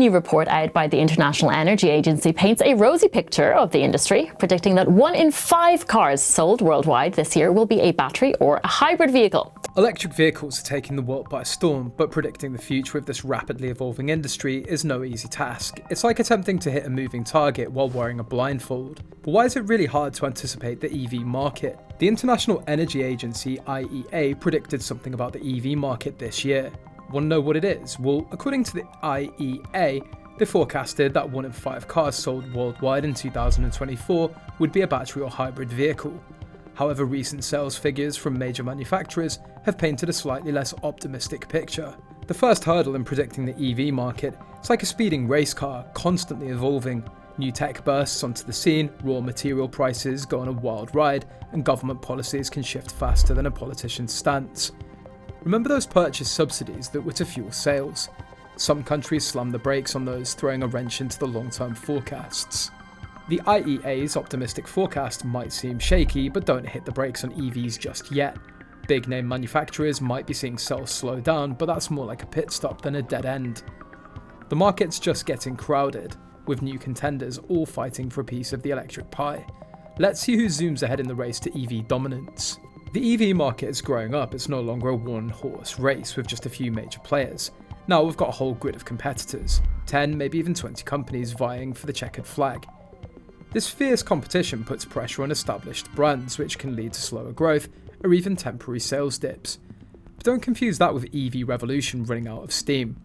new report out by the International Energy Agency paints a rosy picture of the industry, predicting that 1 in 5 cars sold worldwide this year will be a battery or a hybrid vehicle. Electric vehicles are taking the world by storm, but predicting the future of this rapidly evolving industry is no easy task. It's like attempting to hit a moving target while wearing a blindfold. But why is it really hard to anticipate the EV market? The International Energy Agency, IEA, predicted something about the EV market this year. Want to know what it is? Well, according to the IEA, they forecasted that 1 in 5 cars sold worldwide in 2024 would be a battery or hybrid vehicle. However, recent sales figures from major manufacturers have painted a slightly less optimistic picture. The first hurdle in predicting the EV market is like a speeding race car, constantly evolving. New tech bursts onto the scene, raw material prices go on a wild ride, and government policies can shift faster than a politician's stance. Remember those purchase subsidies that were to fuel sales? Some countries slammed the brakes on those, throwing a wrench into the long-term forecasts. The IEA's optimistic forecast might seem shaky, but don't hit the brakes on EVs just yet. Big name manufacturers might be seeing sales slow down, but that's more like a pit stop than a dead end. The market's just getting crowded, with new contenders all fighting for a piece of the electric pie. Let's see who zooms ahead in the race to EV dominance. The EV market is growing up. It's no longer a one-horse race with just a few major players. Now we've got a whole grid of competitors, 10, maybe even 20 companies vying for the checkered flag. This fierce competition puts pressure on established brands, which can lead to slower growth or even temporary sales dips. But don't confuse that with EV revolution running out of steam.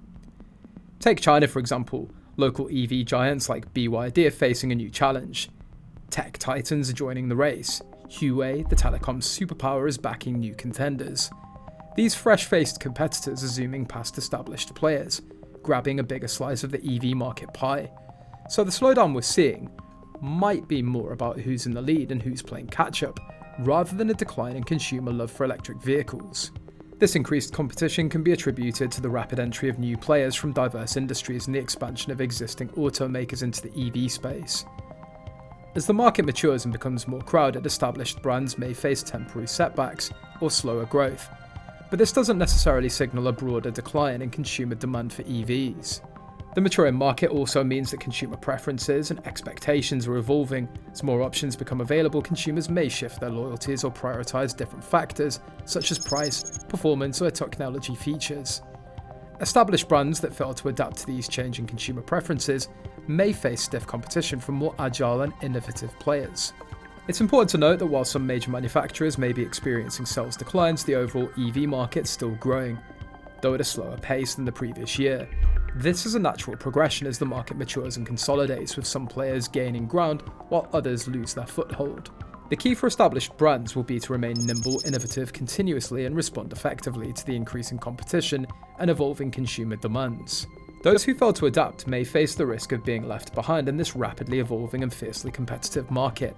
Take China for example. Local EV giants like BYD are facing a new challenge. Tech titans are joining the race. Huawei, the telecom superpower, is backing new contenders. These fresh-faced competitors are zooming past established players, grabbing a bigger slice of the EV market pie. So the slowdown we're seeing might be more about who's in the lead and who's playing catch-up, rather than a decline in consumer love for electric vehicles. This increased competition can be attributed to the rapid entry of new players from diverse industries and the expansion of existing automakers into the EV space. As the market matures and becomes more crowded, established brands may face temporary setbacks or slower growth, but this doesn't necessarily signal a broader decline in consumer demand for EVs. The maturing market also means that consumer preferences and expectations are evolving. As more options become available, consumers may shift their loyalties or prioritize different factors, such as price, performance, or technology features. Established brands that fail to adapt to these changing consumer preferences may face stiff competition from more agile and innovative players. It's important to note that while some major manufacturers may be experiencing sales declines, the overall EV market is still growing, though at a slower pace than the previous year. This is a natural progression as the market matures and consolidates, with some players gaining ground while others lose their foothold. The key for established brands will be to remain nimble, innovative continuously, and respond effectively to the increasing competition and evolving consumer demands. Those who fail to adapt may face the risk of being left behind in this rapidly evolving and fiercely competitive market.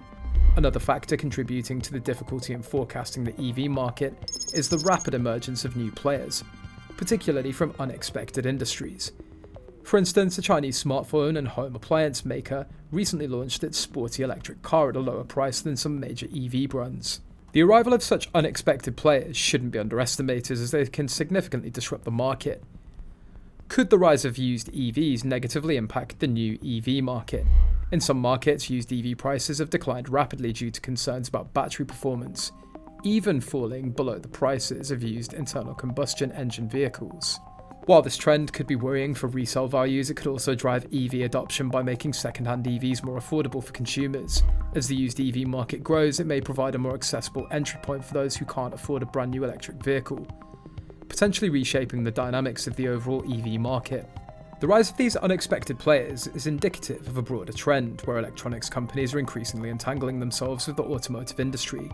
Another factor contributing to the difficulty in forecasting the EV market is the rapid emergence of new players, particularly from unexpected industries. For instance, a Chinese smartphone and home appliance maker recently launched its sporty electric car at a lower price than some major EV brands. The arrival of such unexpected players shouldn't be underestimated, as they can significantly disrupt the market. Could the rise of used EVs negatively impact the new EV market? In some markets, used EV prices have declined rapidly due to concerns about battery performance, even falling below the prices of used internal combustion engine vehicles. While this trend could be worrying for resale values, it could also drive EV adoption by making second-hand EVs more affordable for consumers. As the used EV market grows, it may provide a more accessible entry point for those who can't afford a brand new electric vehicle, potentially reshaping the dynamics of the overall EV market. The rise of these unexpected players is indicative of a broader trend, where electronics companies are increasingly entangling themselves with the automotive industry.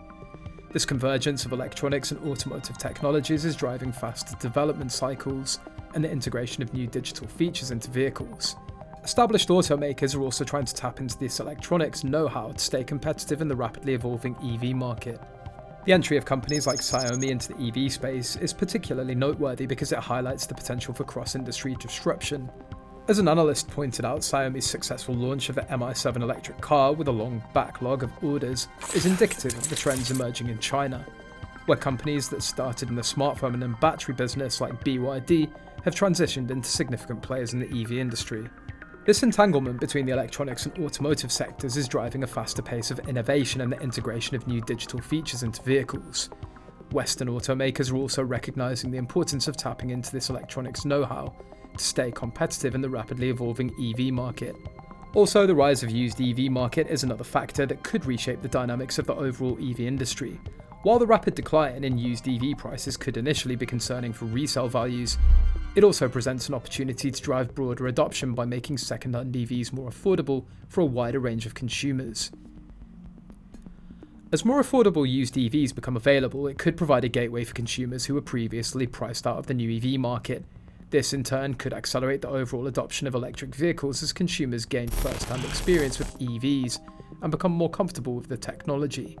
This convergence of electronics and automotive technologies is driving faster development cycles and the integration of new digital features into vehicles. Established automakers are also trying to tap into this electronics know-how to stay competitive in the rapidly evolving EV market. The entry of companies like Xiaomi into the EV space is particularly noteworthy because it highlights the potential for cross-industry disruption. As an analyst pointed out, Xiaomi's successful launch of the Mi7 electric car with a long backlog of orders is indicative of the trends emerging in China, where companies that started in the smartphone and battery business like BYD have transitioned into significant players in the EV industry. This entanglement between the electronics and automotive sectors is driving a faster pace of innovation and the integration of new digital features into vehicles. Western automakers are also recognizing the importance of tapping into this electronics know-how to stay competitive in the rapidly evolving EV market. Also, the rise of used EV market is another factor that could reshape the dynamics of the overall EV industry. While the rapid decline in used EV prices could initially be concerning for resale values, it also presents an opportunity to drive broader adoption by making second-hand EVs more affordable for a wider range of consumers. As more affordable used EVs become available, it could provide a gateway for consumers who were previously priced out of the new EV market. This in turn could accelerate the overall adoption of electric vehicles as consumers gain first-hand experience with EVs and become more comfortable with the technology.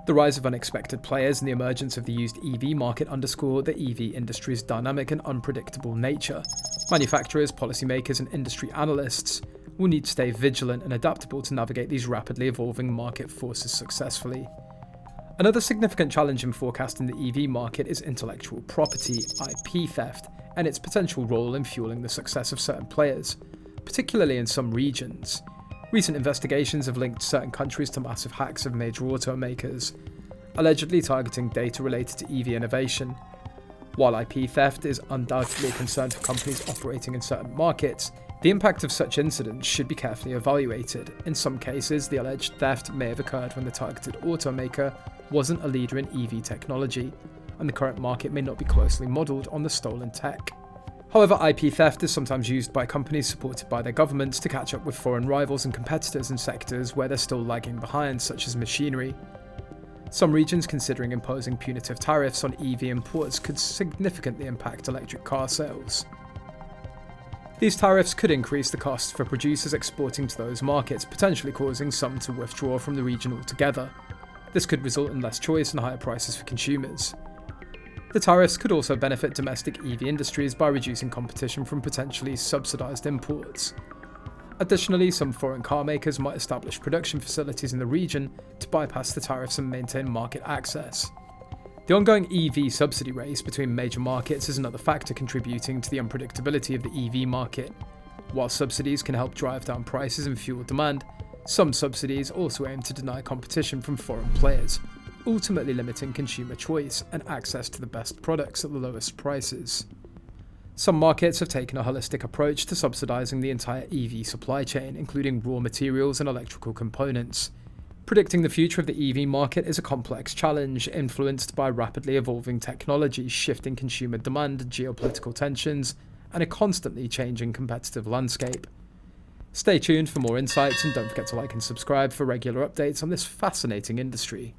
The rise of unexpected players and the emergence of the used EV market underscore the EV industry's dynamic and unpredictable nature. Manufacturers, policymakers, and industry analysts will need to stay vigilant and adaptable to navigate these rapidly evolving market forces successfully. Another significant challenge in forecasting the EV market is intellectual property, IP theft, and its potential role in fueling the success of certain players, particularly in some regions. Recent investigations have linked certain countries to massive hacks of major automakers, allegedly targeting data related to EV innovation. While IP theft is undoubtedly a concern for companies operating in certain markets, the impact of such incidents should be carefully evaluated. In some cases, the alleged theft may have occurred when the targeted automaker wasn't a leader in EV technology, and the current market may not be closely modelled on the stolen tech. However, IP theft is sometimes used by companies supported by their governments to catch up with foreign rivals and competitors in sectors where they're still lagging behind, such as machinery. Some regions considering imposing punitive tariffs on EV imports could significantly impact electric car sales. These tariffs could increase the costs for producers exporting to those markets, potentially causing some to withdraw from the region altogether. This could result in less choice and higher prices for consumers. The tariffs could also benefit domestic EV industries by reducing competition from potentially subsidised imports. Additionally, some foreign car makers might establish production facilities in the region to bypass the tariffs and maintain market access. The ongoing EV subsidy race between major markets is another factor contributing to the unpredictability of the EV market. While subsidies can help drive down prices and fuel demand, some subsidies also aim to deny competition from foreign players, ultimately limiting consumer choice and access to the best products at the lowest prices. Some markets have taken a holistic approach to subsidizing the entire EV supply chain, including raw materials and electrical components. Predicting the future of the EV market is a complex challenge influenced by rapidly evolving technology, shifting consumer demand, geopolitical tensions, and a constantly changing competitive landscape. Stay tuned for more insights and don't forget to like and subscribe for regular updates on this fascinating industry.